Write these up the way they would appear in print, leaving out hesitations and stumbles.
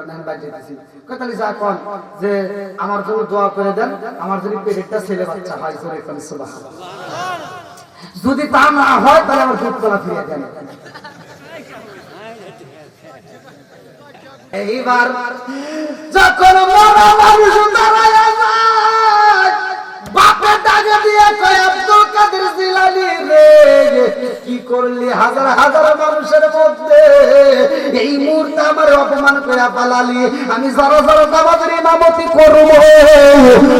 কারণে আমি বাইরে যেতেছি। তাহলে যা কোন যে আমার জন্য দোয়া করে দেন, আমার যদি পেটেরটা ছেলে বাচ্চা হয়, জোরে কোন সুবহানাল্লাহ। যদি তা না হয় তাহলে আমার দুধ কলা ফিরিয়ে দেন। এইবার যখন মরা মানুষ দাঁড়ায় যায়, বাপে ডাকে দিয়ে কয় আব্দুল কাদের জিলানী রে, কি করলি হাজার হাজার মানুষের মধ্যে এই মুহূর্তে আমার অপমান করে পালালি, আমি যারা যারা আমাদের ইমামতি করব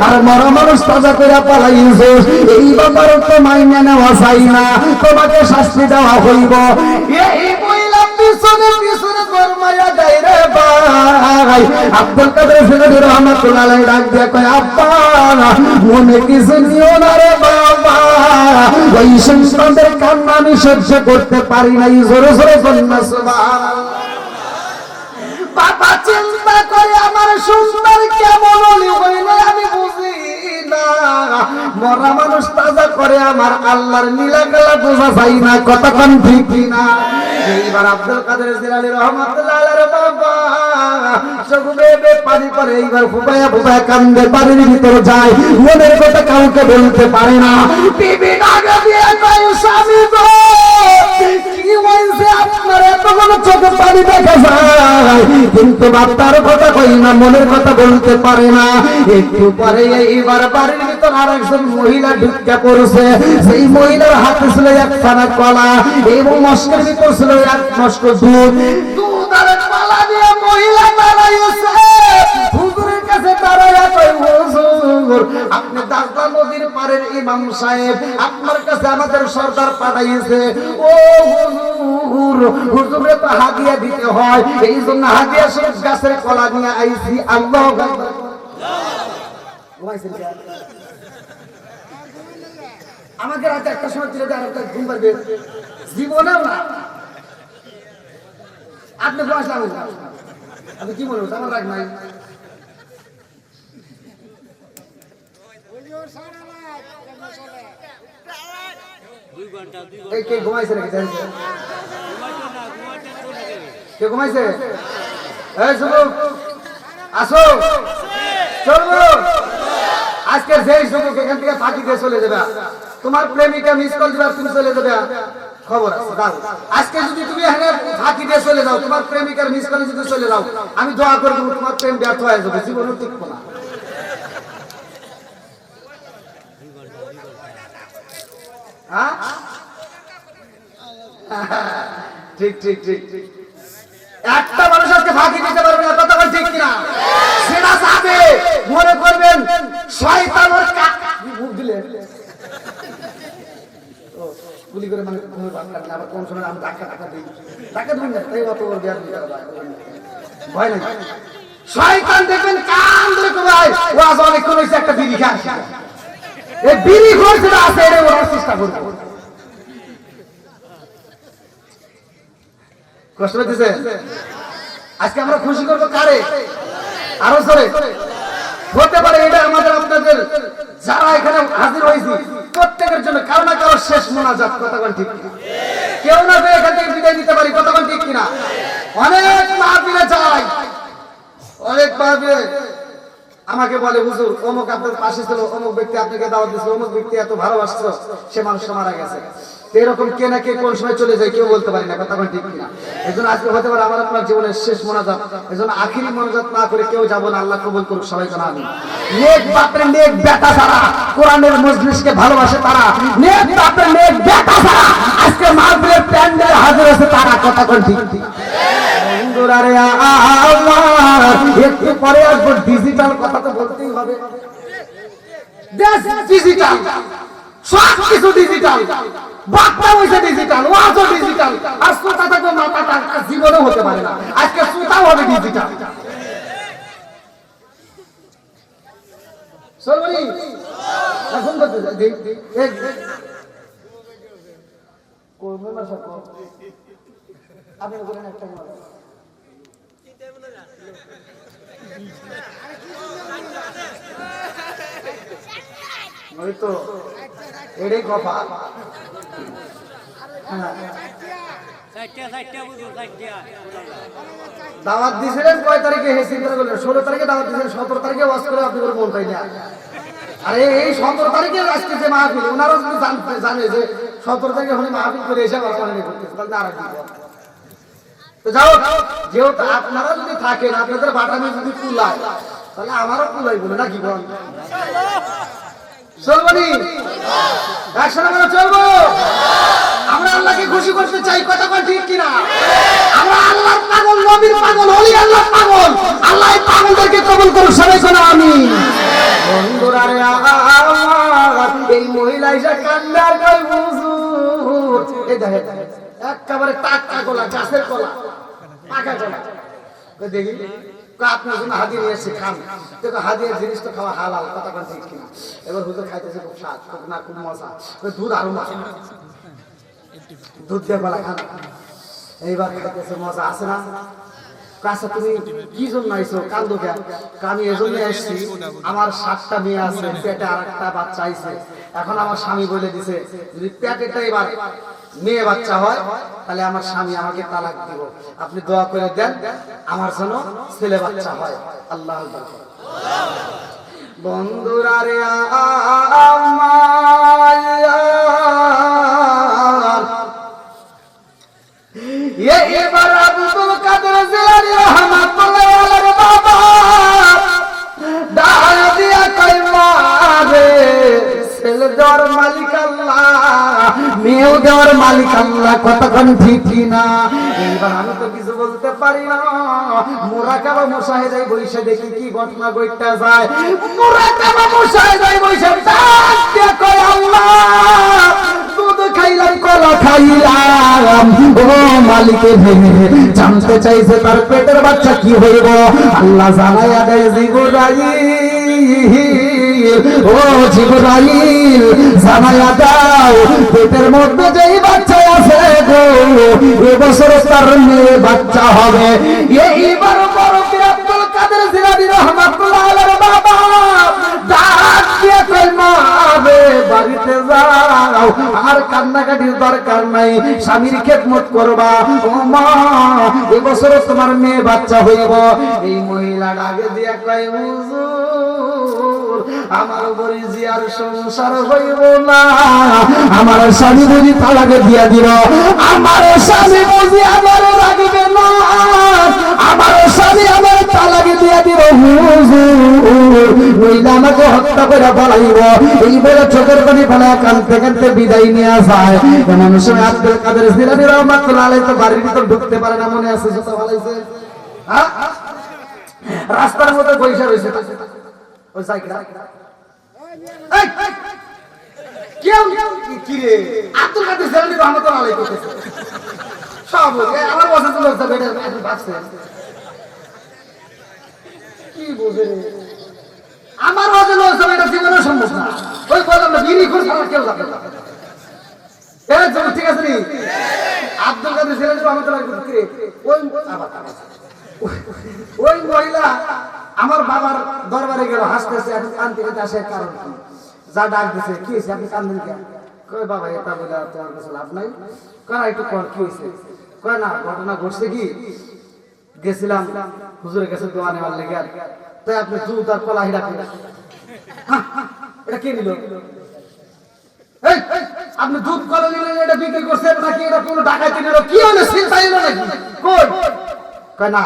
আর মরা মানুষ তাজা করে পালাইছে, এই ব্যাপারে তো মাইনে নেওয়া চাই না, তোমাকে শাস্তি দেওয়া হইব। এই মহিলা পিছনে পিছনে ফরমায়া দেয় রে ভাই। আব্দুল কাদের জিলানী রহমাতুল্লাহ আলাইহি ডাক দিয়ে কয় আব্বা মনে কিছু নিও না রে বাবা, ওই সন্তানদের কান্না আমি সহ্য করতে পারি নাই, জোরে জোরে বলুন সুবহানাল্লাহ। বাবা চিন্তা করে আমার সন্তান কেমন হইলে আমি বুঝি না, মরা মানুষ তাজা করে আমার আল্লাহর নীলা গলা বোঝা যায় না, কতক্ষণ ঠিক না। এইবার আব্দুল কাদের জিলানী রহমাতুল্লাহ আলাইহি বাবা চোখ বেয়ে পানি পড়ে, এইবার ফুপায়া ফুপায়া কান্দে, বাড়ির ভিতর যায়, মনের কথা কাউকে বলতে পারে না। বিবি ডাকে দিয়ে কয় স্বামী গো কি হইছে আপনার এতগুলো চোখে পানি দেখা যায়, কিন্তু বাচ্চার কথা কই না, মনের কথা বলতে পারে না। একটু পরে এইবার বাড়ির ভিতর আরেকজন মহিলা ঢুকে পড়ছে, সেই মহিলার হাতে ছিল একখানা কলা এবং মস্কের ভিতর ছিল এক মস্ক দুধ, দুধ আর কলা দিয়ে মহিলা দাঁড়াইছে হুজুরের কাছে দাঁড়াইয়া কই হুজুর আপনি দাজলা নদীর পারের ইমাম সাহেব, আপনার কাছে আমাদের সরদার পাঠাইছে। ও হুজুর, হুজুরে তো হাদিয়া দিতে হয়, এই জন্য হাদিয়া সব গাছের কলা নিয়ে আইছি। আল্লাহু আকবার। আমাকে রাতে একটা সময় দিলে আর একটা ঘুম পারবে জীবনেও না। আপনি বয়স লাগুন, আপনি কি বলবো আমার রাগ নাই। এই কে ঘুমাইছে নাকি জানেন? কে ঘুমাইছে? এই যুবক আসো, চলবো। আজকে যেই যুবক এখান থেকে ফাঁকি দিয়ে চলে যাবে, তোমার প্রেমিকা মিস কল দিবা, তুমি চলে যাবে, খবর আছে দাও। আজকে যদি তুমি এখানে ফাঁকি দিয়ে চলে যাও, তোমার প্রেমিকার মিস কলে যদি চলে যাও, আমি দোয়া করে দেবো তোমার প্রেম ব্যর্থ হয়ে যাবে, জীবনে টিকবো না। হ্যাঁ ঠিক ঠিক ঠিক ঠিক। একটা মানুষ আজকে ফাঁকি দিতে পারবে না, কথা বল ঠিক কিনা? সেটা যাবে মনে করবেন শয়তানের মুখ দিলে গুলি করে মানে আবার কোন সময় আমি ধাক্কা টাকা দিই, টাকা ধরুন না, তাই অত ভয় নাই। শয়তান দেখবেন কান ধরে কমায়, ও আজ অনেকক্ষণ হয়েছে একটা বিড়ি খায়, এই বিড়ি খরচ আছে এটা ওরার চেষ্টা করবে। কষ্ট পেতেছে? আজকে আমরা খুশি করবো কারে? আরো সরে হতে পারে এটা আমাদের আপনাদের যারা এখানে হাজির হয়েছি প্রত্যেকের জন্য কারো না কারো শেষ মোনাজাত, কথা বল ঠিক কিনা? কেউ না পেয়ে এখান থেকে বিদায় নিতে পারি, কথা বল ঠিক কিনা? অনেক মাহফিলে যাই, অনেক মাহফিলে আমাকে বলে হুজুর অমুক আপনার পাশে ছিল, অমুক ব্যক্তি আপনাকে দাওয়াত দিয়েছিল, অমুক ব্যক্তি এত ভালোবাসছিল, সে মানুষটা মারা গেছে। এরকম কে না কে কোন সময় চলে যায় কেউ বলতে পারি না, কথা বল ঠিক কিনা? এই জন্য আজকে হতে পারে আমার আপনার জীবনের শেষ মোনাজাত, এই জন্য আখিরি মোনাজাত না করে কেউ যাবো না। আল্লাহ কবুল করুক সবাই জানা। আমি নেক বাপের নেক বেটা যারা কোরআনের মজলিসকে ভালোবাসে, তারা নেক বাপের নেক বেটা যারা আজকে মাহফিলের প্যান্ডেলে হাজির আছে, তারা কথা বল ঠিক ঠিক। একটু পরে আসবো, ডিজিটাল কথা তো বলতেই হবে, ডিজিটাল সবকিছু ডিজিটাল, বার্তা হয়েছে ডিজিটাল, ওয়াজও ডিজিটাল, আর শ্রোতা থাকবে মাথাটা জীবনেও হতে পারে না, আজকে শ্রোতাও হবে ডিজিটাল। চলবি এখন করবে না সব আপনি বলেন একটা ওই তো এটাই কথা। দাওয়াত দিয়েছিলেন কয় তারিখে? হে চিন্তা করলেন 16 তারিখে দাওয়াত দিয়েছিলেন, 17 তারিখে ওয়াজ করে আপনি করে মন পাই না। আরে এই 17 তারিখে আজকে যে মাহফিল, ওনারা যদি জানে যে 17 তারিখে হলে মাহফিল করে এসে আবার পালন করতেছে, তাহলে আর কি তো যাও। যেহেতু আপনারা যদি থাকেন, আপনাদের বাটামি যদি কুলায়, তাহলে আমারও কুলাই বলে নাকি বল? চলবো নি? একসাথে আমরা চলবো। আমরা আল্লাহকে খুশি করতে চাই, কথা বল ঠিক কিনা? আমরা আল্লাহর পাগল, নবীর পাগল, ওলি আল্লাহর পাগল। আল্লাহ এই পাগলদেরকে কবুল করুক, সবাই শোনো আমিন। বন্ধুরা রে আমার, এই মহিলা এসে কান্দার কই হুজুর, এই দেখেন একেবারে টাটকা কলা, গাছের কলা, পাকা কলা। দেখি আপনার জন্য হাদিয়া নিয়ে এসে খান, দেখো হাদিয়ার জিনিস তো খাওয়া হালাল, কথা বল ঠিক কিনা? এবার হুজুর খাইতেছে খুব স্বাদ, খুব না খুব মজা, দুধ আরো মজা, দুধ দিয়ে গলা খান। এইবার খাইতেছে মজা আছে না? কাছে তুমি কি জন্য আইছো? কান্দো কেন? আমি এজন্য আসছি, আমার 7টা মেয়ে আছে, পেটে আরেকটা বাচ্চা আইছে। এখন আমার স্বামী বলে দিছে যদি পেটেটা এবার মেয়ে বাচ্চা হয় তাহলে আমার স্বামী আমাকে তালাক দিব। আপনি দোয়া করে দেন আমার যেন ছেলে বাচ্চা হয়। আল্লাহ বন্ধুরা রে আমার, এবার আব্দুল কাদের জিলানী রাহমাতুল্লাহ আলাইহির বাবা ডাক দিয়া কই মারে, ছেলে দেওয়ার মালিক আল্লাহ, মেয়ে দেওয়ার মালিক আল্লাহ, কতক্ষণ ঠিক কিনা? এইবার আমি তো কিছু বলতে পারি না। মুরাকাবা মুশাহিদায় বসে দেখি কি ঘটনা ঘটতে যায়। মুরাকাবা মুশাহিদায় বসে ডাক দিয়া কই আল্লাহ, দুধ খাইলাম, কলা খাইলাম, ও মালিকের জানতে চাইছে তার পেটের বাচ্চা কি হইব। আল্লাহ জানাইয়া দেয় জিবরাইল, ও জিবরাইল জানাইয়া দাও পেটের মধ্যে যেই বাচ্চা আছে গো, এবছর তার মেয়ে বাচ্চা হবে। এইবার বড় আব্দুল কাদের জিলানী রাহমাতুল্লাহ আলাইহির বাবা ডাক দিয়ে কই মা রে, বাড়িতে যাও, আর কান্নাকাটির দরকার নাই, স্বামীর খেদমত করবা। ও মা, এবছর তোমার মেয়ে বাচ্চা হইব। এই মহিলা ডাকে দিয়া কয় হুজুর, আমার বড়ি জিয়ার সংসার হইব না, আমার স্বামী বুঝি তালাকে দিয়া দিল, আমার স্বামী বুঝি আমার রাখবে না, আমার স্বামী আমার তালাকে দিয়া দিল হুজুর, মহিলা আমাকে হত্যা করে বলাইব। এই বলে চোখের পানি ফেলা কানতে কানতে বিদায় নিয়ে যায়। এমন সময় আব্দুল কাদের জিলানী রাহমাতুল্লাহ আলাইহি তো বাড়ির ভিতর ঢুকতে পারে না, মনে আছে জুতা ফলাইছে, রাস্তার মধ্যে বইসা রয়েছে। ওই সাইকেল কেউ কি রে আব্দুল কাদের জিলানী রাহমাতুল্লাহ আলাইহি কইতেছে সব আমার বসে তো লোক বেটা ভাবছে কি বুঝে আমার ওজে লোক এটা জীবনের সম্ভব না। ওই বললাম না বিড়ি খুন ছাড়া কেউ যাবে না। এই জন্য ঠিক আছে নি আব্দুল কাদের জিলানী রাহমাতুল্লাহ আলাইহি কি রে ওই মহিলা আমার বাবার দরবারে গেল, হাসতেছে, এখন কান্দতে কান্দতে আসে। কারণ কি? যা ডাক দিছে, কি হয়েছে আপনি কান্দেন কেন? কই বাবা এটা বলে তোমার কাছে লাভ নাই, কয় একটু কর, কি হয়েছে? কয় না ঘটনা ঘটছে কি, গেছিলাম হুজুরের কাছে দোয়া নেওয়ার লেগে, তাই আপনি দুধ আর কলা হিরা খেলেন। এটা কে নিল? আপনি দুধ কলা নিলেন, এটা বিক্রি করছেন নাকি এটা কোনো ডাকাতি নিল? কি হলো, চিন্তা হলো নাকি? কই কয় না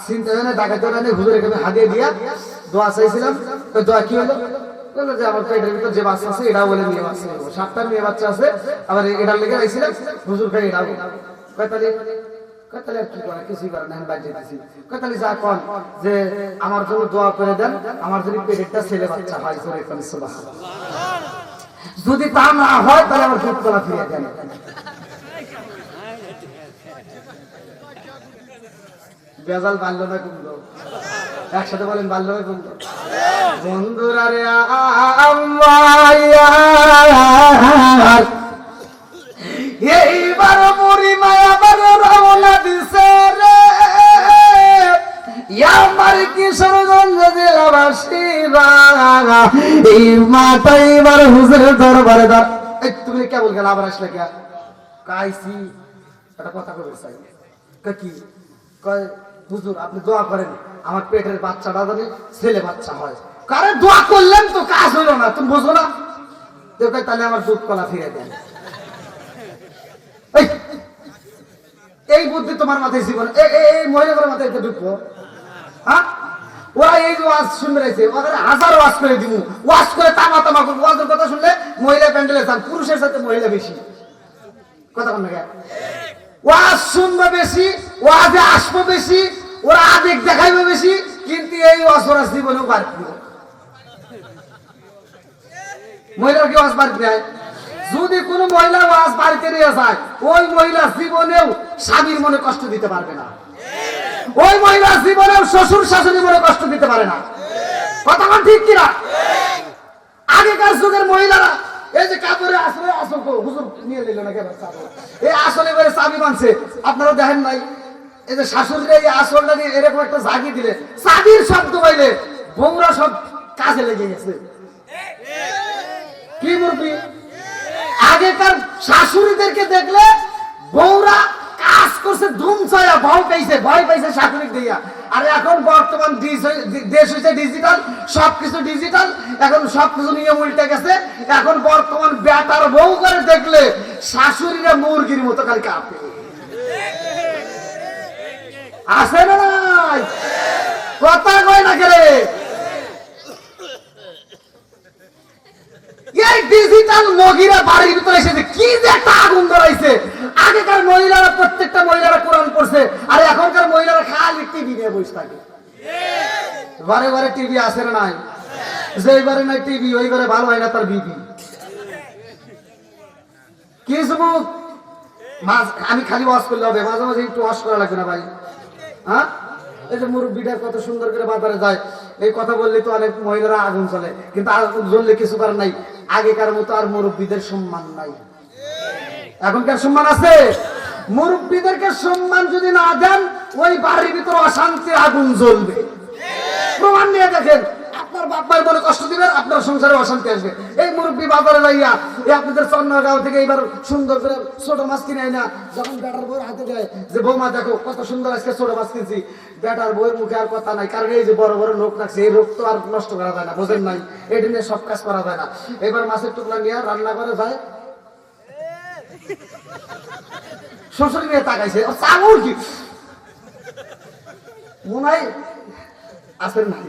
চিন্তা হয় না, ডাকাতি হলো না, হুজুরের কাছে হাদিয়া দিয়া দোয়া চাইছিলাম। ওই দোয়া কি হলো? বললো যে আমার পেটের ভিতর যে বাচ্চা আছে এটাও বলে মেয়ে বাচ্চা, 7টা মেয়ে বাচ্চা আছে, আবার এটার লেগে আইছিলাম হুজুর খাই এটাও। কয় তাহলে আর কি করে, কিছুই করে না, আমি বাইরে যেতেছি। কয় তাহলে যা কন যে আমার জন্য দোয়া করে দেন, আমার যদি পেটেরটা ছেলে বাচ্চা হয়, যদি তা না হয় তাহলে আমার দুধ কলা ফিরিয়ে দেন। বেজাল বাড়লো না কমলো? একসাথে বলেন বাড়লো না কমলো? বন্ধুরা রে এইবার বুড়ি মায়া বার রওনা দিছে রে, আমার কিশোরগঞ্জ জেলাবাসীরা। এই মাটা এবার হুজুরের দরবারে তুমি কে বল গেল, আবার আসলে কে কাইছি একটা কথা বলতে চাই। কি কয় হুজুর আপনি দোয়া করেন আমার পেটের বাচ্চাটা জানি ছেলে বাচ্চা হয়। কারে দোয়া করলেন তো কাজ হইল না, তুমি বুঝো না? দেখো তাহলে আমার দুধ কলা ফিরে দেন। এই বুদ্ধি তোমার মাথায় জীবন এই মহিলাদের মাথায় এটা ঢুকবো? হ্যাঁ, ওরা এই যে ওয়াজ শুনবে রয়েছে, ওখানে হাজার ওয়াজ করে দিব, ওয়াজ করে তামা তামা করবো। ওয়াজের কথা শুনলে মহিলা প্যান্ডেলে যান, পুরুষের সাথে মহিলা বেশি। কথা বল না, ওয়াজ শুনবে বেশি, ওয়াজে আসবো বেশি, ওরা আবেগ দেখাইবে বেশি, কিন্তু এই ওয়াজ ওরা জীবনেও বার করবে। মহিলার কি ওয়াজ বাড়িতে নেয়? যদি কোনো মহিলা ওয়াজ বাড়িতে নিয়ে যায়, ওই মহিলা জীবনেও স্বামীর মনে কষ্ট দিতে পারবে না। ওই মহিলা জীবনেও শ্বশুর শাশুড়ি মনে কষ্ট দিতে পারে না। কথা বল ঠিক কিনা? আগেকার যুগের মহিলারা এই যে কাপড়ে আসলে আসল হুজুর নিয়ে নিল না, কেবল এই আসলে করে চাবি বানছে, আপনারা দেখেন নাই? এই যে শাশুড়িরা এই আসলটা নিয়ে এরকম একটা জাগি দিলে, চাবির শব্দ পাইলে বউরা সব কাজে লেগে গেছে। কি মুরবি, আগেকার শাশুড়িদেরকে দেখলে বউরা কাজ করছে ধুম ছায়া, ভয় পাইছে শাশুড়ি দিয়া। আর এখন বর্তমান দেশ হয়েছে ডিজিটাল, সবকিছু ডিজিটাল, এখন সবকিছু নিয়ম উল্টে গেছে। এখন বর্তমান বেটার বউ করে দেখলে শাশুড়িরা মুরগির মতো খালি কাঁপে। আসে না নাই? কথা কয় না গেলে এই ডিজিটাল মহিলা বাড়ির ভিতরে এসেছে, কি যে একটা আগুন ধরাইছে। আগেকার মহিলারা প্রত্যেকটা মহিলারা কোরআন পড়ছে, আর এখনকার মহিলারা খালি টিভি নিয়ে বসে থাকে। ঘরে ঘরে টিভি আসে না নাই? যেই ঘরে নাই টিভি ওই ঘরে ভালো হয় না তার বিবি। কি যুবক, আমি খালি ওয়াশ করলে হবে? মাঝে মাঝে একটু ওয়াশ করা লাগবে না ভাই? হ্যাঁ, এই যে মুরব্বীটা কত সুন্দর করে বাজারে যায়, এই কথা বললে তো অনেক মহিলারা আগুন চলে, কিন্তু আগুন জ্বললে কিছু করার নাই। আগেকার মতো আর মুরব্বীদের সম্মান নাই। এখনকার সম্মান আছে? মুরব্বীদেরকে সম্মান যদি না দেন, ওই বাড়ির ভিতরে অশান্তির আগুন জ্বলবে। প্রমাণ নিয়ে দেখেন, আপনার বাপ্পার বলে কষ্ট দিবেন, আপনার সংসারে অশান্তি আসবে। এই মুরব্বী বাজারে যাইয়া এই আপনাদের চন্দ্রগাঁও থেকে এইবার সুন্দর করে ছোট মাছ কিনে না, যখন বেটার বউয়ের হাতে দেয় যে বৌমা দেখো কত সুন্দর আজকে ছোট মাছ কিনছি, বেটার বউয়ের মুখে আর কথা নাই, কারণ এই যে বড় বড় লোক রাখছে, এই রোগ তো আর নষ্ট করা যায় না, বোঝেন নাই? এটা নিয়ে সব কাজ করা যায় না। এবার মাছের টুকরা নিয়ে রান্না করে যায়, শ্বশুর নিয়ে তাকাইছে, চাউল কি মনে হয় আসেন নাই।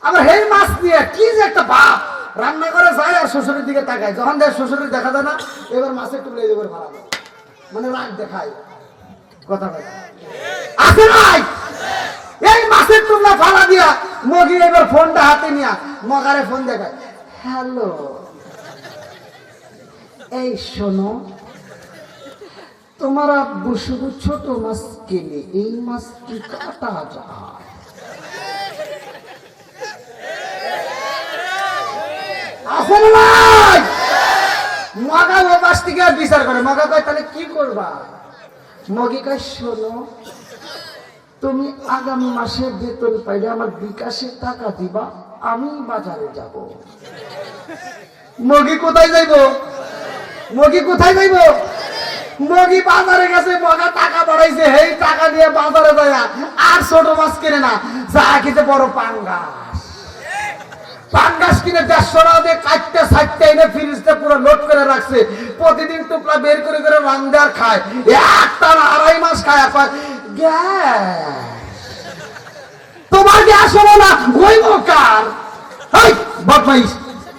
আবার এই মাছ নিয়ে কি যে একটা বাপ রান্না করে যায় আর শ্বশুরের দিকে তাকায়, যখন দেয় শ্বশুরের দেখা যায় না, এবার মাছের টুকরা এই করে ভাড়া দেয়, মানে রাগ দেখায়। কথা বলে আসে নাই? এই মাছের টুকরা ফালা দিয়া মগি এবার ফোনটা হাতে নিয়া মগারে ফোন দেখায়, হ্যালো এই শোনো, তোমার আব্বু শুধু ছোট মাছ কিনে, এই মাছ কি কাটা যায়? মগা ও পাশ থেকে বিচার করে, মগা কয় তাহলে কি করবা? মগি কয় শোনো, তুমি আগামী মাসে বেতন পাইলে আমার বিকাশে টাকা দিবা, আমি বাজারে যাব। মগি কোথায় যাইব? মগি কোথায় যাইব? মগি বাজারে গেছে, মগা টাকা বাড়াইছে, এই টাকা দিয়ে বাজারে যায় আর ছোট মাছ কিনে না, যা খেতে বড় পাঙ্গাস কিনে 150 টাকা দিয়ে কাটতে সাইটতে এনে ফ্রিজে পুরো লোড করে রাখছে। প্রতিদিন টুকরা বের করে করে রান্ধে আর খায়, একটানা 2.5 মাস খায়। তোমার গ্যাস হলো না, ওই কার বদমাইশ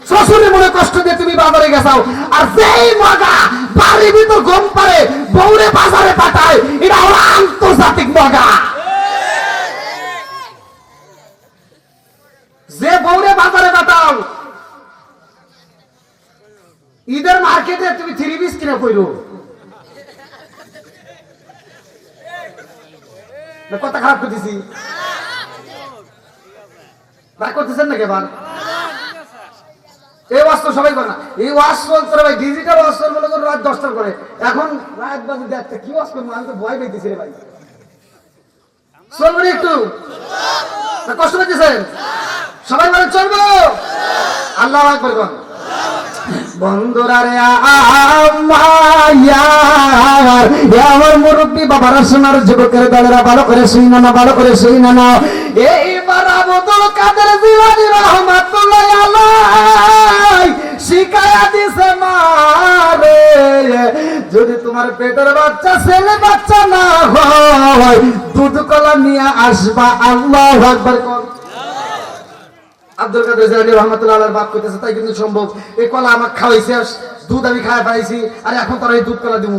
শ্বশুরের মনে কষ্ট দিয়ে তুমি বাজারে গেছাও, আর যেই মগা বাড়ির ভিতর গম পারে বউরে বাজারে পাঠায়, এটা হলো আন্তর্জাতিক মগা। যে বউরে বাজারে পাঠাও, ঈদের মার্কেটে তুমি 3 পিস কিনে কইরো, কথা খারাপ করতেছি? রাগ করতেছেন নাকি? এবার এই ওয়াজ তো সবাই করে না, এই ওয়াজ চলতে ভাই ডিজিটাল ওয়াজ চলবে রাত 10টার করে, এখন রাত বাজে 1:30। কি ওয়াজ করবো? আমি তো ভয় পেয়েছি রে ভাই। চলবে একটু কষ্ট পেয়েছেন সবাই? মানে চলবো। আল্লাহু আকবার। বন্ধুরা রে আমার মুরব্বী বাবারা, সোনার যুবকের দলেরা, ভালো করে শুই না, ভালো করে শুই না। এইবার আব্দুল কাদের জিলানী রহমাতুল্লাহ আলাইহি শিখায়া দিছে মারে, যদি তোমার পেটের বাচ্চা ছেলে বাচ্চা না হয় দুধ কলা নিয়ে আসবা। আল্লাহু আকবার। আব্দুল কাদের জিলানী রহমাতুল্লাহ আলাইহির বাপ কইতেছে তাই কিন্তু সম্ভব, এই কলা আমাকে খাওয়াইছে, দুধ আমি খাওয়া পাইছি, আর এখন তোরা এই দুধ কলা দিব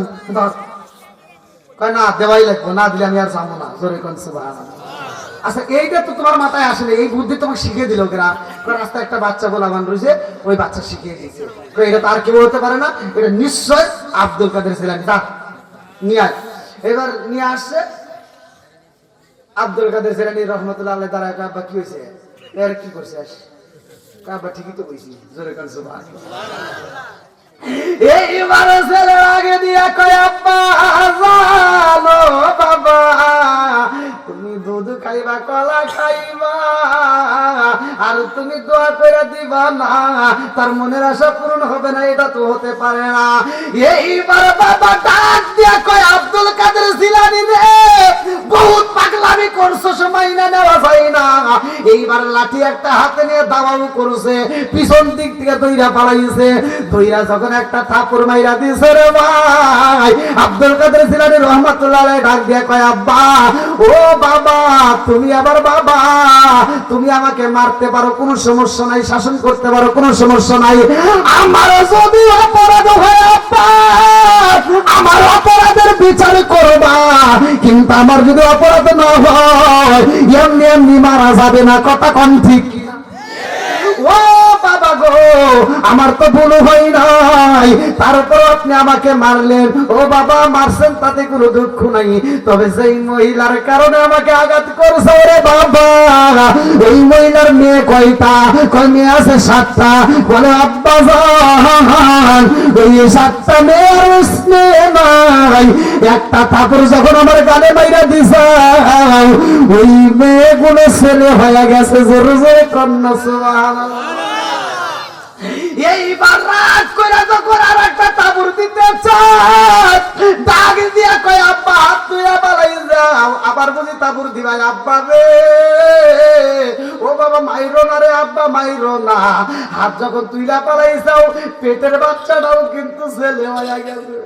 কয় না, দেওয়াই লাগবে, না দিলে আমি আর যাবো না। জোরে কোন সুবহানাল্লাহ। আচ্ছা এইটা তো তোমার মাথায় আসলে, এই বুদ্ধি তোমাকে শিখিয়ে দিল ওরা, রাস্তায় একটা বাচ্চা বলা মান রয়েছে, ওই বাচ্চা শিখিয়ে দিয়েছে, এটা তো আর কেউ হতে পারে না, এটা নিশ্চয় আব্দুল কাদের জিলানী। দা নিয়ে আয়। এবার নিয়ে আসছে আব্দুল কাদের জিলানী রহমাতুল্লাহ আলাইহি। তারা আব্বা কি হয়েছে, এর কি করছে, আব্বা ঠিকই তো কইছি। জোরে কোন সুবহানাল্লাহ। এইবার ছেলে আগে দিয়া কয় আব্বা জানো বাবা তুমি দুধ খাইবা, কলা খাইবা, আর তুমি দোয়া করে দিবা না, তার মনের আশা পূরণ হবে না, এটা তো হতে পারে না। এইবার বাবা ডাক দিয়া কয় আব্দুল কাদের জিলানী রে, বহুত পাগলামি করছো, সময় না নেওয়া যায় না। এইবার লাঠি একটা হাতে নিয়ে দাবাও করছে, পিছন দিক থেকে দইরা পালাইছে, দইরা যখন একটা থাপড় মাইরা দিছে রে ভাই, আব্দুল কাদের জিলানী রহমাতুল্লাহ আলাইহি ডাক দিয়া কয় আব্বা ও বাবা, তুমি আবার বাবা, তুমি আমাকে মারতে পারো, কোনো সমস্যা নাই, শাসন করতে পারো, কোনো সমস্যা নাই, আমার যদি অপরাধ হয় আব্বা আমার অপরাধের বিচার করবা, কিন্তু আমার যদি অপরাধ না হয় এমনি এমনি মারা যাবে না। কথা কোন ঠিক? ও বাবা গো, আমার তো ভুল হয় নাই, তারপর আপনি আমাকে মারলেন। ও বাবা মারছেন তাতে কোনো দুঃখ নাই, তবে সেই মহিলার কারণে আমাকে আঘাত করছে রে বাবা, এই মহিলার মেয়ে কয়টা? কয় মেয়ে আছে 7টা। বলে আব্বা জান ওই 7টা মেয়ের স্নেহ নাই, একটা থাপড় যখন আমার গানে মাইরা দিছে ওই মেয়েগুলো ছেলে হয়ে গেছে। জোরে জোরে কন্যা সুবহানাল্লাহ। এইবার রাগ করে যখন আর একটা তাবুর দিতে চায়, ডাক দিয়া কয় আব্বা হাত তুইয়া পালাই যাও, আবার বুঝি তাবুর দিবাই? আব্বা রে, ও বাবা মাইরো না রে আব্বা, মাইরো না। হাত যখন তুইলা পালাই যাও, পেটের বাচ্চাটাও কিন্তু ছেলে হয়ে গেছে।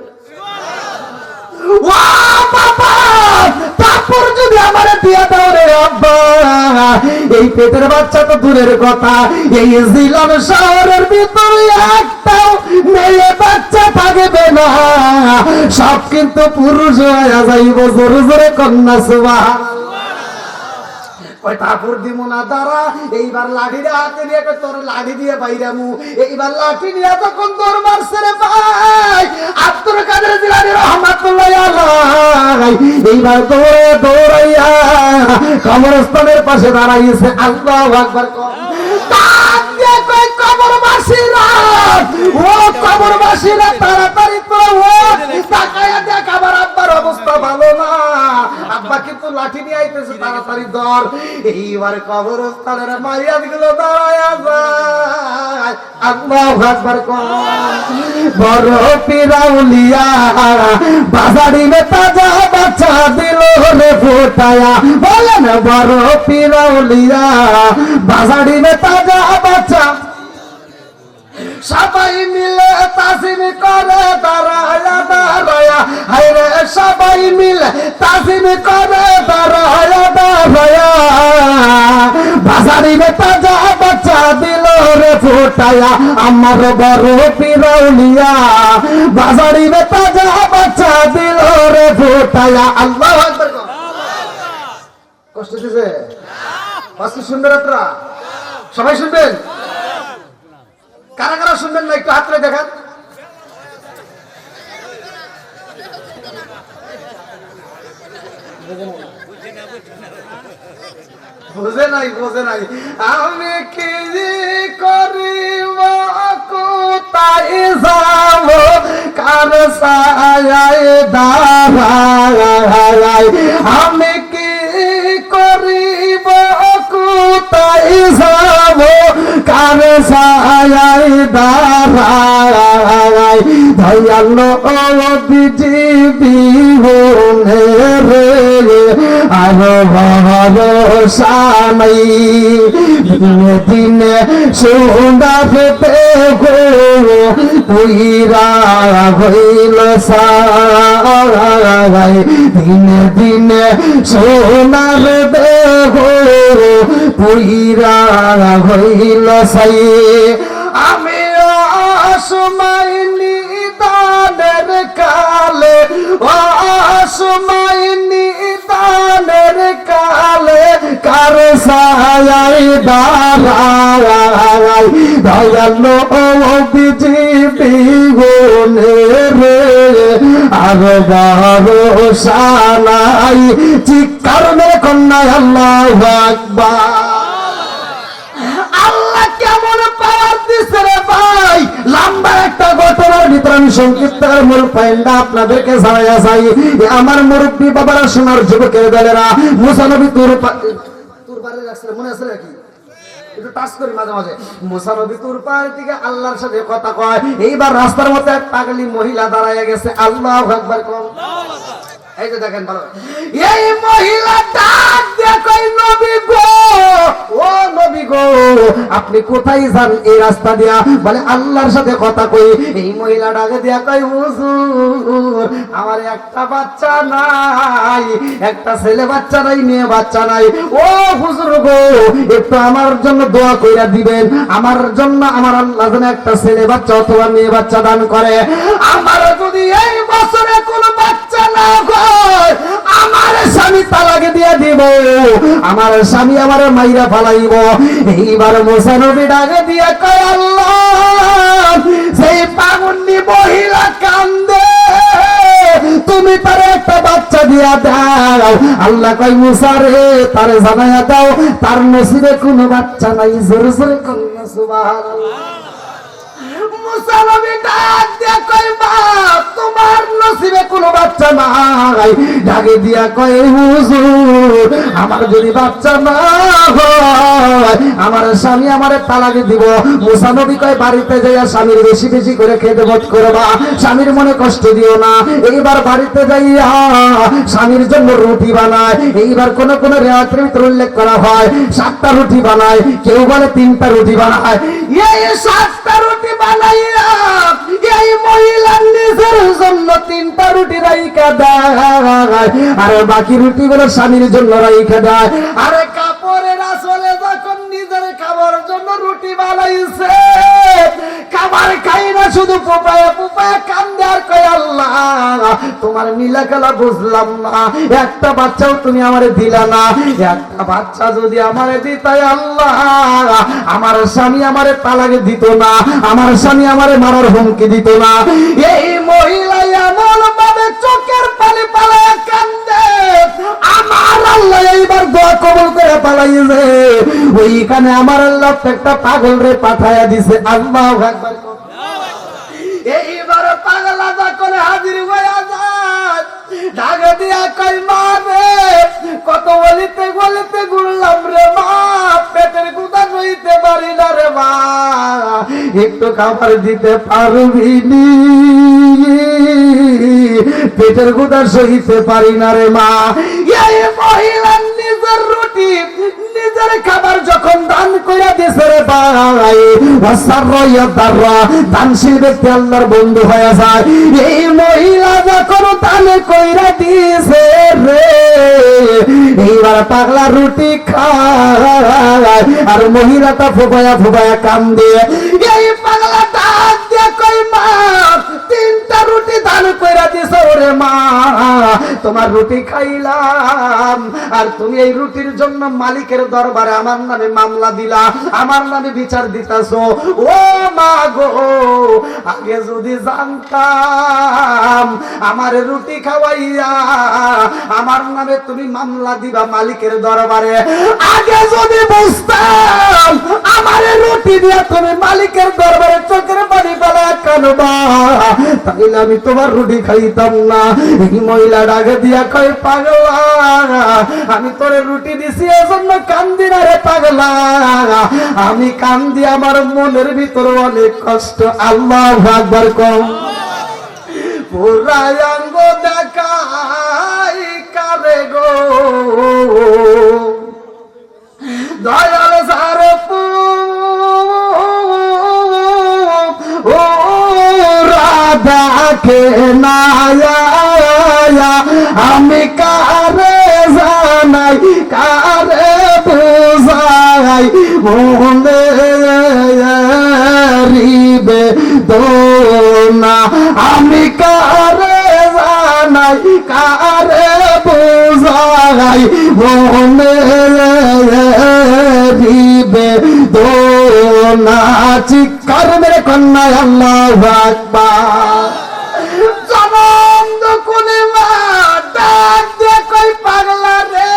এই পেটের বাচ্চা তো দূরের কথা, এই জিলাম শহরের ভিতরে একটাও মেয়ে বাচ্চা থাকবে না, সব কিন্তু পুরুষ হয়ে যাইব। জোরে জোরে কন্যা সুবহানাল্লাহ। ওই ঠাকুর দিব না দাঁড়া, এইবার লাঠি হাতে নিয়ে তোর লাঠি দিয়ে বাইরামু। এইবার লাঠি নিয়ে তখন তোর মারছে রে ভাই আব্দুল কাদের জিলানী রহমাতুল্লাহ আলাইহি। এইবার দৌড়ে দৌড়াইয়া কবরস্থানের পাশে দাঁড়াইছে। আল্লাহু আকবার। কবরবাসীরা, ও কবরবাসীরা তাড়াতাড়ি তো তাকায়া দেখ আমার আব্বার অবস্থা ভালো না, আব্বা কিন্তু লাঠি নিয়ে আইতেছে, তাড়াতাড়ি ধর। এইবার কবরস্থানের মাইয়াত গুলো দাঁড়ায়া যায়। আল্লাহু আকবার। বড় পিরাউলিয়া বাজারি মে তাজা বাচ্চা দিল রে ফুটায়া, বলেন বড় পিরাউলিয়া বাজারি মে তাজা বাচ্চা। সবাই মিলে তাজিম করে দাঁড়ায়া দাঁড়ায়া, হায়রে সবাই মিলে তাজিম করে দাঁড়ায়া দাঁড়ায়া, বাজারি মে তাজা বাচ্চা দিল রে ফুটায়া, আমার বড় পিরাউলিয়া বাজারি মে তাজা বাচ্চা দিল রে ফুটায়া। আল্লাহু আকবার। কষ্ট দিছে? আজকে শুনবেন আপনারা? সবাই শুনবেন? কারা কারা শুনবেন না একটু হাত তুলে দেখান। বোঝে নাই, বোঝে নাই। আমি কি করিব, কোথায় যাব, কার ছায়ায় দাঁড়াই, আমি কি করিব, কোথায় যাব, কার ছায়ায় দাঁড়ায় দয়াল নবীজি বিহনে রে আর ভরসা নাই দিনে দিনে সোনাতে গো পুইরা হইল সাই দিনে দিনে সোনার দেহ পুইরা হইল সাই আমি অসময় নিদানের কালে অসময় নিদানের কালে কার ছায়ায় দাঁড়ায় দয়াল নবীজি বিহনে রে আর ভরসা নাই চিৎকার মেরে কন্যা আল্লাহু আকবার। আল্লাহ কেমন পাওয়ার দিছে রে ভাই। লম্বা একটা ঘটনার ভিতরে আমি সংক্ষিপ্তের মূল পয়েন্টটা আপনাদেরকে জানাইয়া চাই। আমার মুরব্বী বাবারা, সোনার যুবকের দলেরা, মুসা নবী তুর পারে রাখছিলেন, মনে আছে নাকি? একটু টাচ করি মাঝে মাঝে। মুসা নবী তুর পাহাড় থেকে আল্লাহর সাথে কথা কয়। এইবার রাস্তার মধ্যে এক পাগলি মহিলা দাঁড়াইয়া গেছে। আল্লাহু আকবার কোন। এই যে দেখেন ভালো, এই মহিলা ডাক দিয়ে কই নবী গো, ও নবী গো আপনি কোথায় যান এই রাস্তা দিয়া? বলে আল্লাহর সাথে কথা কই। এই মহিলা ডাকে দিয়া কই হুজুর আমার একটা বাচ্চা নাই, একটা ছেলে বাচ্চা নাই, মেয়ে বাচ্চা নাই। ও হুজুর গো একটু আমার জন্য দোয়া কইরা দিবেন, আমার জন্য আমার আল্লাহ যেন একটা ছেলে বাচ্চা অথবা মেয়ে বাচ্চা দান করে। আমার যদি এই বছরে কোনো বাচ্চা না হয় আমার স্বামী তালাক দিয়ে দিব, আমার স্বামী আমার মাইরা ফালাইব। এইবার মুসা নবী ডাকে দিয়ে কয় আল্লাহ সেই পাগন্ডি মহিলা কান্দে, তুমি তার একটা বাচ্চা দিয়া দাও। আল্লাহ কয় মুসা রে তারে জানাইয়া দাও তার নসিবে কোনো বাচ্চা নাই। জোরে জোরে কন্যা সুবহানাল্লাহ। মুসা নবী ডাক দিয়া কয় মা তোমার নসিবে কোনো বাচ্চা নাই। ডাকে দিয়া কয় হুজুর আমার যদি বাচ্চা না হয় আমার স্বামী আমারে তালাক দিব। মুসা নবী কয় বাড়িতে যাইয়া স্বামীর বেশি বেশি করে খেতে বোধ করবা, স্বামীর মনে কষ্ট দিও না। এইবার বাড়িতে যাইয়া স্বামীর জন্য রুটি বানায়। এইবার কোন কোন রেওয়াতের ভিতরে উল্লেখ করা হয় 7টা রুটি বানায়, কেউ বলে 3টা রুটি বানায়। এই 7টা রুটি বানাইয়া এই মহিলা নিজের জন্য 3টা রুটি রাইখা দেয়, আর বাকি রুটি গুলো স্বামীর জন্য রাইখা দেয়। আরে কাপড়ের আসলে যখন নিজের খাবার জন্য রুটি বানাইছে, খাবার খাই না শুধু পোপায়া পোপায়া কান্দে আর কয় আল্লাহ তোমার নীলা খেলা বুঝলাম না, একটা বাচ্চাও তুমি আমারে দিলা না। একটা বাচ্চা যদি আমারে দিতাই আল্লাহ আমার স্বামী আমারে তালাক দিত না, আমার স্বামী আমারে মারার হুমকি দিত না। এই মহিলা এমন ভাবে চোখের পানি পালায় কান্দে, আমার আল্লাহ এইবার দোয়া কবুল করে পালাইছে। ওইখানে আমার আল্লাহ একটা পাগল রে পাঠাইয়া দিছে। আল্লাহু আকবার। এইবার পাগলা যখন হাজির হইয়া যায় ঢাকা দিয়া কয় মা রে কত বলিতে বলিতে ঘুরলাম রে মা, পেটের গুদা সইতে পারি না রে মা, একটু খাবার দিতে পারবি নি? পেটের গুদা সইতে পারি না রে মা। এই মহিলা নিজের রুটি নিজের খাবার যখন দান কইরা দিছে রে ভাই, দানশীল ব্যক্তি আল্লাহর বন্ধু হয়ে যায়। এই মহিলা যখন দান কইরা দিছে রে, এইবার পাগলা রুটি খায় আর মহিলাটা ফুপায়া ফুপায়া কান্দে। এই পাগলা ডাক দিয়ে কই মা 3টা রুটি দান কইরা দিছো রে মা, তোমার রুটি খাইলাম আর তুমি এই রুটির জন্য মালিকের দরবারে আমার নামে মামলা দিলা, আমার নামে বিচার দিতাছো। ও মা গো আগে যদি জানতাম আমার রুটি খাওয়াইয়া আমার নামে তুমি মামলা দিবা মালিকের দরবারে, আগে যদি বুঝতাম আমার রুটি দিয়া তুমি মালিকের দরবারে চোখের পানি ফেলা কানবা, তাইলে আমি তোমার রুটি খাইতাম না। এই মহিলা ডাকে দিয়া কয় পাগলা আমি তোরে রুটি দিছি এজন্য কান্দি না রে পাগলা। পাগলা, আমি কান্দি, আমার মনের ভিতরে অনেক কষ্ট। আল্লাহু আকবার কম। পুরাই অঙ্গ দেখাই কারে গো, দয়াল সারপু ও রাধাকে না আমি কারে জানাই, কারে বুঝাই, মনে রিবে দোনা আমি কারে জানাই, কারে বুঝাই, মনে রিবে দোনা। চিৎকার মেরে কন্যা আল্লাহু আকবার। জনম কোনে মা ডাক দিয়ে কই পাগলা রে,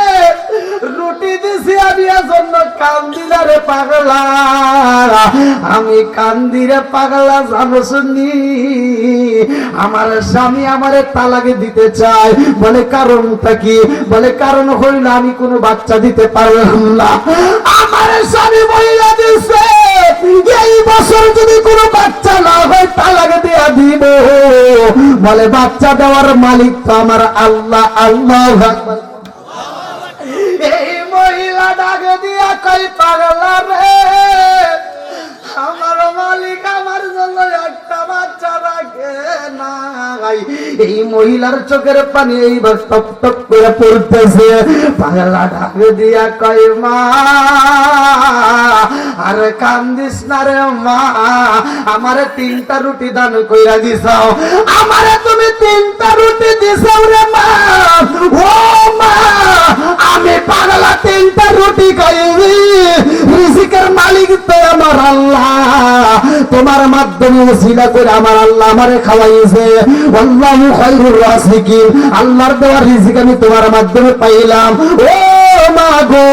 রুটি দিছি আমি এজন্য কান্দি না রে পাগলা, আমি কান্দি রে পাগলা। জানো শুনি আমার স্বামী আমারে তালাক দিতে চায়, বলে কারণটা কি? বলে কারণ হইল আমি কোনো বাচ্চা দিতে পারলাম না। আমার স্বামী বইলা দিছে এই বছর যদি কোনো বাচ্চা না হয় তালাক দিয়া দিব। বলে বাচ্চা দেওয়ার মালিক তো আমার আল্লাহ। আল্লাহু আকবার। এই মহিলা ডাক দিয়া কই পাগলা রে, আমার মালিক আমার জন্য একটা বাচ্চা রাখে নাই। এই মহিলার চোখের পানি এইবার টপ টপ করে পড়তেছে। পাগলা ডাক দিয়া কই মা আরে কান্দিস না রে মা, আমারে 3টা রুটি দান কইরা দিছাও, আমারে তুমি 3টা রুটি দিছাও রে মা। ও মা আমি পাগলা 3টা রুটি খাইবি, রিজিকের মালিক তো আমার আল্লাহ, তোমার মাধ্যমে ওসিলা করে আমার আল্লাহ আমারে খাওয়াইছে। আল্লাহু খায়রুর রাযিকিন, আল্লাহর দেওয়া রিজিক আমি তোমার মাধ্যমে পাইলাম। ও মা গো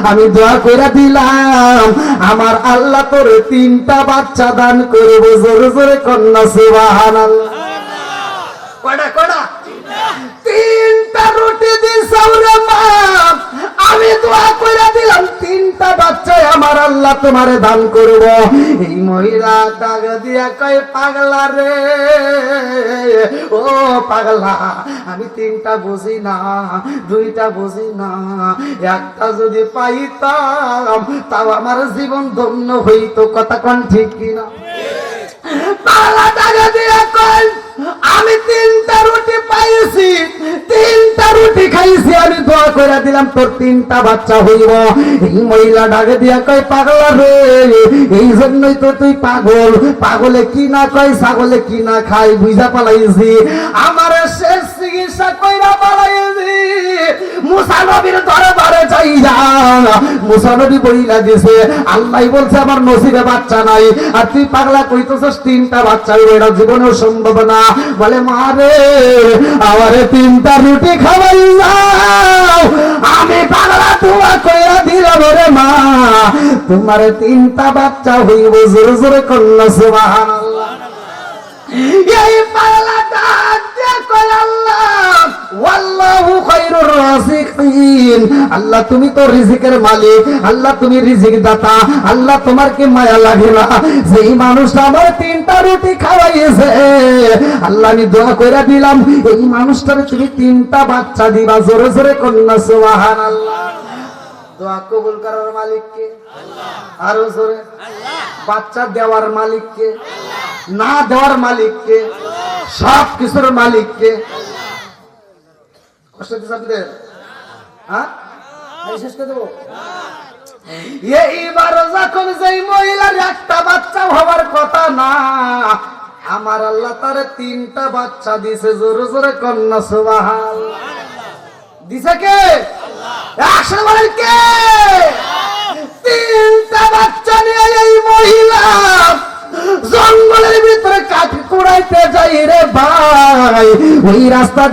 আমি দোয়া কইরা দিলাম আমার আল্লাহ তোরে 3টা বাচ্চা দান করব। জোরে জোরে কন্যা সুবহানাল্লাহ। কয়টা কয়টা? 3টা রুটি দিছাও রে মা, আমি দোয়া কইরা দিলাম 3টা বাচ্চা আমার আল্লাহ তোমারে দান করব। এই মহিলা ডাক দিয়া কয় পাগলা রে, ও পাগলা আমি 3টা বুঝি না, 2টা বুঝি না, একটা যদি পাইতাম তাও আমার জীবন ধন্য হইতো। কথা কোন ঠিক কিনা? পাগলা ডাক দিয়া কয় আমি 3টা রুটি পাইছি, 3টা রুটি খাইছি, আমি দোয়া করে দিলাম তোর 3টা বাচ্চা হইব। এই মহিলা ডাকে দিয়া কয় পাগলা রে, এই জন্যই তো তুই পাগল। পাগলে কি না কয়, ছাগলে কি না খাই বুঝা পালাইছি। আমার শেষ চিকিৎসা কইরা পালাইছি। মুসা নবীর দরবারে যাইয়া মুসা নবী বইলা দিছে আল্লাহ বলছে আমার নসিবে বাচ্চা নাই, আর তুই পাগলা কইতেছস 3টা বাচ্চা হইব, এটা জীবনেও সম্ভব না। বলে মারে আমারে 3টা রুটি খাওয়াই যাও, আমি পাগলা দোয়া কইরা দিলাম রে মা তোমারে 3টা বাচ্চা হইব। জোরে জোরে কন্যা সুবহানাল্লাহ। এই পাগলা ডাক দিয়ে কয় আল্লাহ ওয়াল্লাহু খায়রুর রাযিকিন, আল্লাহ তুমি তো রিজিকের মালিক, আল্লাহ তুমি রিজিক দাতা, আল্লাহ তোমার কি মায়া লাগে না? যেই মানুষটা আমার 3টা রুটি খাওয়াইছে আল্লাহ আমি দোয়া কইরা দিলাম এই মানুষটারে তুমি 3টা বাচ্চা দিবা। জোরে জোরে কন্যা সুবহানাল্লাহ। দোয়া কবুল করার মালিক কে? আল্লাহ। আরো জোরে। আল্লাহ। বাচ্চা দেওয়ার মালিক কে? আল্লাহ। না দেওয়ার মালিক কে? আল্লাহ। সব কিছুর মালিক কে? আল্লাহ। কষ্ট দিছ আপনাদের? হ্যাঁ আমি শেষ করে দেবো। এইবার যখন যেই মহিলার একটা বাচ্চা হওয়ার কথা না, আমার আল্লাহ তারে 3টা বাচ্চা দিছে। জোরে জোরে কন্যা সুবহানাল্লাহ। দিছে কে? আল্লাহ। বলেন কে? 3টা বাচ্চা নিয়ে এই মহিলা জঙ্গলের ভিতরে কাঠ কুড়াইতে যাই রে ভাই। ওই রাস্তা